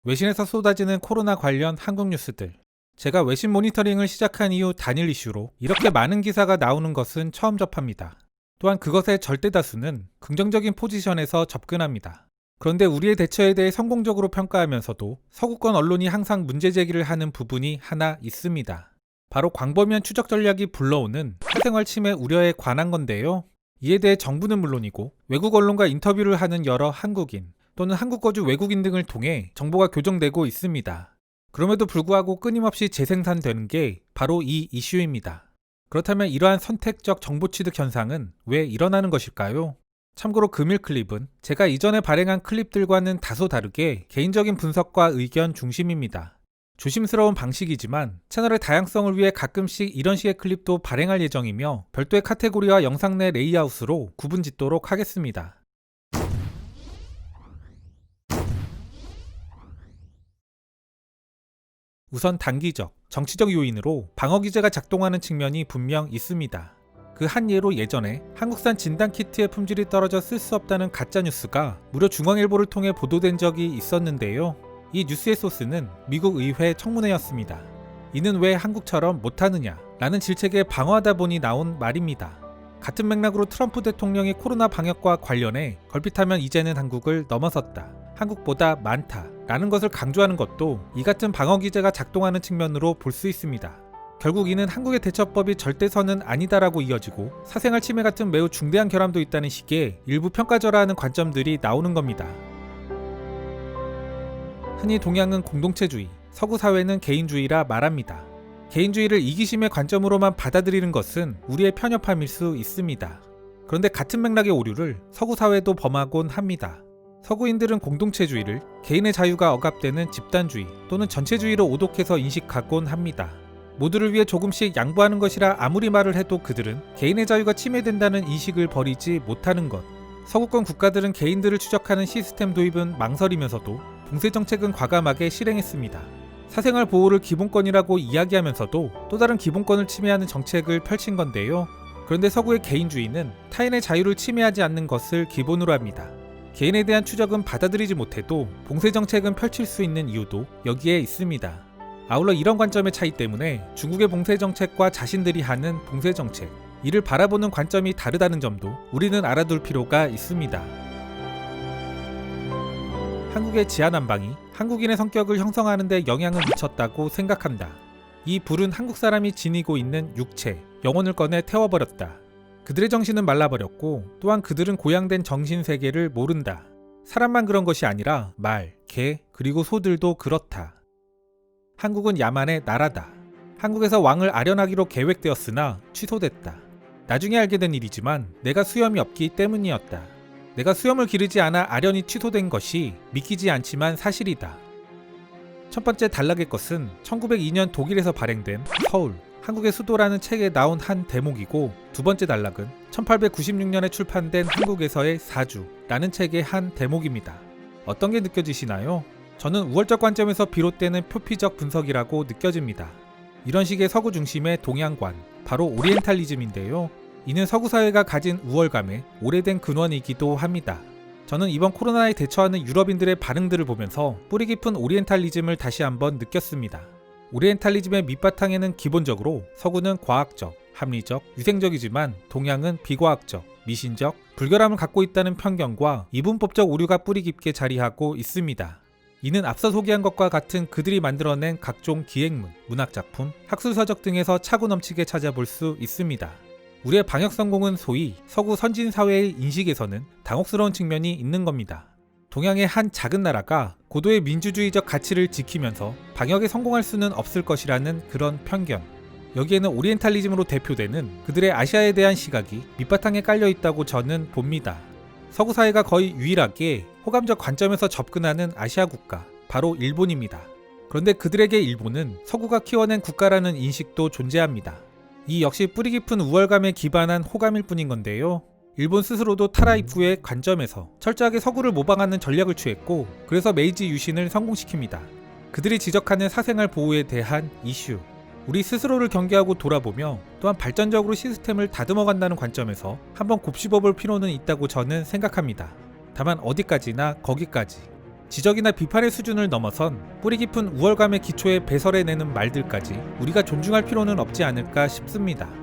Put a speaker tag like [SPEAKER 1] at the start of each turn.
[SPEAKER 1] 외신에서 쏟아지는 코로나 관련 한국 뉴스들. 제가 외신 모니터링을 시작한 이후 단일 이슈로 이렇게 많은 기사가 나오는 것은 처음 접합니다. 또한 그것의 절대 다수는 긍정적인 포지션에서 접근합니다. 그런데 우리의 대처에 대해 성공적으로 평가하면서도 서구권 언론이 항상 문제 제기를 하는 부분이 하나 있습니다. 바로 광범위한 추적 전략이 불러오는 사생활 침해 우려에 관한 건데요. 이에 대해 정부는 물론이고 외국 언론과 인터뷰를 하는 여러 한국인 또는 한국 거주 외국인 등을 통해 정보가 교정되고 있습니다. 그럼에도 불구하고 끊임없이 재생산되는 게 바로 이 이슈입니다. 그렇다면 이러한 선택적 정보 취득 현상은 왜 일어나는 것일까요? 참고로 금일 클립은 제가 이전에 발행한 클립들과는 다소 다르게 개인적인 분석과 의견 중심입니다. 조심스러운 방식이지만 채널의 다양성을 위해 가끔씩 이런 식의 클립도 발행할 예정이며 별도의 카테고리와 영상 내 레이아웃으로 구분 짓도록 하겠습니다. 우선 단기적, 정치적 요인으로 방어 기제가 작동하는 측면이 분명 있습니다. 그 한 예로 예전에 한국산 진단키트의 품질이 떨어져 쓸 수 없다는 가짜뉴스가 무려 중앙일보를 통해 보도된 적이 있었는데요. 이 뉴스의 소스는 미국 의회 청문회였습니다. 이는 왜 한국처럼 못하느냐 라는 질책에 방어하다 보니 나온 말입니다. 같은 맥락으로 트럼프 대통령이 코로나 방역과 관련해 걸핏하면 이제는 한국을 넘어섰다, 한국보다 많다 라는 것을 강조하는 것도 이 같은 방어 기제가 작동하는 측면으로 볼 수 있습니다. 결국 이는 한국의 대처법이 절대선은 아니다라고 이어지고 사생활 침해 같은 매우 중대한 결함도 있다는 식의 일부 평가절하하는 관점들이 나오는 겁니다. 흔히 동양은 공동체주의, 서구 사회는 개인주의라 말합니다. 개인주의를 이기심의 관점으로만 받아들이는 것은 우리의 편협함일 수 있습니다. 그런데 같은 맥락의 오류를 서구 사회도 범하곤 합니다. 서구인들은 공동체주의를 개인의 자유가 억압되는 집단주의 또는 전체주의로 오독해서 인식하곤 합니다. 모두를 위해 조금씩 양보하는 것이라 아무리 말을 해도 그들은 개인의 자유가 침해된다는 인식을 버리지 못하는 것. 서구권 국가들은 개인들을 추적하는 시스템 도입은 망설이면서도 봉쇄정책은 과감하게 실행했습니다. 사생활 보호를 기본권이라고 이야기하면서도 또 다른 기본권을 침해하는 정책을 펼친 건데요. 그런데 서구의 개인주의는 타인의 자유를 침해하지 않는 것을 기본으로 합니다. 개인에 대한 추적은 받아들이지 못해도 봉쇄정책은 펼칠 수 있는 이유도 여기에 있습니다. 아울러 이런 관점의 차이 때문에 중국의 봉쇄정책과 자신들이 하는 봉쇄정책, 이를 바라보는 관점이 다르다는 점도 우리는 알아둘 필요가 있습니다. 한국의 지하난방이 한국인의 성격을 형성하는 데 영향을 미쳤다고 생각한다. 이 불은 한국 사람이 지니고 있는 육체, 영혼을 꺼내 태워버렸다. 그들의 정신은 말라버렸고 또한 그들은 고양된 정신세계를 모른다. 사람만 그런 것이 아니라 말, 개, 그리고 소들도 그렇다. 한국은 야만의 나라다. 한국에서 왕을 아련하기로 계획되었으나 취소됐다. 나중에 알게 된 일이지만 내가 수염이 없기 때문이었다. 내가 수염을 기르지 않아 아련이 취소된 것이 믿기지 않지만 사실이다. 첫 번째 단락의 것은 1902년 독일에서 발행된 서울, 한국의 수도라는 책에 나온 한 대목이고, 두 번째 단락은 1896년에 출판된 한국에서의 사주라는 책의 한 대목입니다. 어떤 게 느껴지시나요? 저는 우월적 관점에서 비롯되는 표피적 분석이라고 느껴집니다. 이런 식의 서구 중심의 동양관, 바로 오리엔탈리즘인데요. 이는 서구 사회가 가진 우월감의 오래된 근원이기도 합니다. 저는 이번 코로나에 대처하는 유럽인들의 반응들을 보면서 뿌리 깊은 오리엔탈리즘을 다시 한번 느꼈습니다. 오리엔탈리즘의 밑바탕에는 기본적으로 서구는 과학적, 합리적, 위생적이지만 동양은 비과학적, 미신적, 불결함을 갖고 있다는 편견과 이분법적 오류가 뿌리 깊게 자리하고 있습니다. 이는 앞서 소개한 것과 같은 그들이 만들어낸 각종 기획문, 문학작품, 학술서적 등에서 차고 넘치게 찾아볼 수 있습니다. 우리의 방역 성공은 소위 서구 선진 사회의 인식에서는 당혹스러운 측면이 있는 겁니다. 동양의 한 작은 나라가 고도의 민주주의적 가치를 지키면서 방역에 성공할 수는 없을 것이라는 그런 편견. 여기에는 오리엔탈리즘으로 대표되는 그들의 아시아에 대한 시각이 밑바탕에 깔려 있다고 저는 봅니다. 서구 사회가 거의 유일하게 호감적 관점에서 접근하는 아시아 국가, 바로 일본입니다. 그런데 그들에게 일본은 서구가 키워낸 국가라는 인식도 존재합니다. 이 역시 뿌리 깊은 우월감에 기반한 호감일 뿐인 건데요. 일본 스스로도 타라이프의 관점에서 철저하게 서구를 모방하는 전략을 취했고, 그래서 메이지 유신을 성공시킵니다. 그들이 지적하는 사생활 보호에 대한 이슈, 우리 스스로를 경계하고 돌아보며 또한 발전적으로 시스템을 다듬어간다는 관점에서 한번 곱씹어볼 필요는 있다고 저는 생각합니다. 다만 어디까지나 거기까지. 지적이나 비판의 수준을 넘어선 뿌리 깊은 우월감의 기초에 배설해내는 말들까지 우리가 존중할 필요는 없지 않을까 싶습니다.